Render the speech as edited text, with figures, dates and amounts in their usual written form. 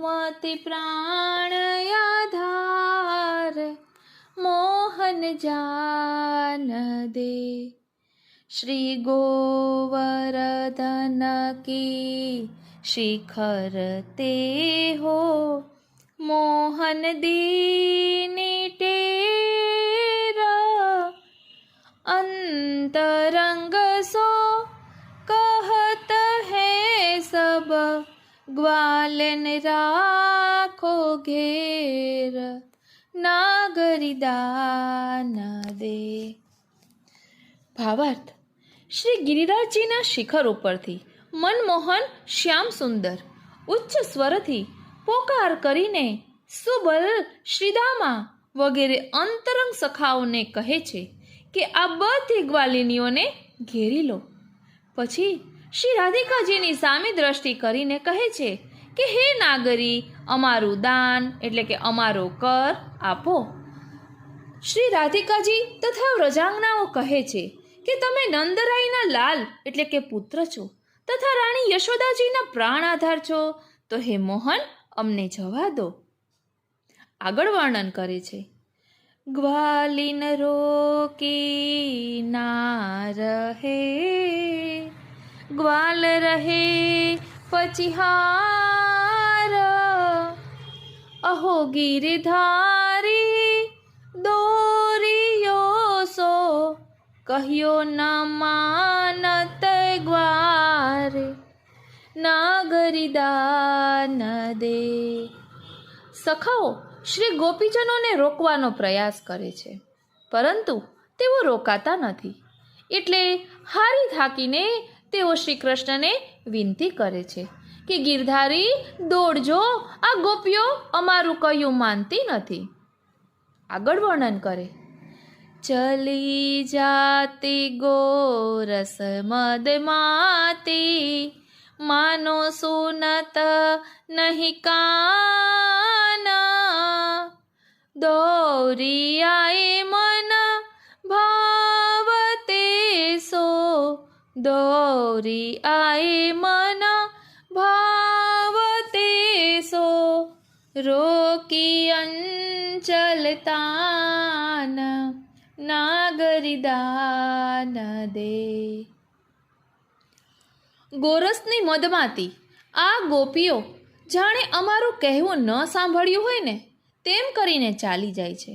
सुमति प्राण आधार, मोहन जान दे। श्री गोवर्धन की शिखर ते हो, मोहन दीनी टेरा। अंतरंग सो कहत है सब, ग्वालन राखो घेर, नागरी दान दे। भावार्थ: श्री गिरिराजजीના શિખર ઉપરથી મનમોહન શ્યામ સુંદર ઉચ્ચ સ્વરથી પોકાર કરીને સુબલ, શ્રીદામા વગેરે અંતરંગ સખાઓને કહે છે કે આ બધી ગ્વાલિનીઓને ઘેરી લો. પછી શ્રી રાધિકાજીની સામી દ્રષ્ટિ કરીને કહે છે કે હે નાગરી, અમારું દાન એટલે કે અમારો કર આપો. શ્રી રાધિકાજી તથા વ્રજાંગનાઓ કહે છે કે તમે નંદરાયના લાલ એટલે કે પુત્ર છો તથા રાણી યશોદાજીના પ્રાણ આધાર છો, તો હે મોહન, અમને જવા દો. આગળ વર્ણન કરે છે: ગ્વાલિન રોકી ના રહે, ગ્વાલ રહે પચિહાર. અહો ગિરધારી દોરિયો સો, કહ્યો ન માનત ગ્વારે, નાગરી દાન દે. સખાઓ શ્રી ગોપીજનોને રોકવાનો પ્રયાસ કરે છે, પરંતુ તેઓ રોકાતા નથી. એટલે હારી થાકીને તેઓ શ્રી કૃષ્ણને વિનંતી કરે છે કે ગિરધારી દોડજો, આ ગોપીઓ અમારું કહ્યું માનતી નથી. આગળ વર્ણન કરે: ચલી જાતી ગોરસ મદમાતી, માનો સુનત નહીં કાના. દોરિયાએ મન ભાવતે સો, દોરિયાએ મન ભાવતે સો. રોકી અંચલ તાન, નાગરી દાન દે. ગોરસની મદમાતી આ ગોપીઓ જાણે અમારું કહેવું ન સાંભળ્યું હોય ને તેમ કરીને ચાલી જાય છે.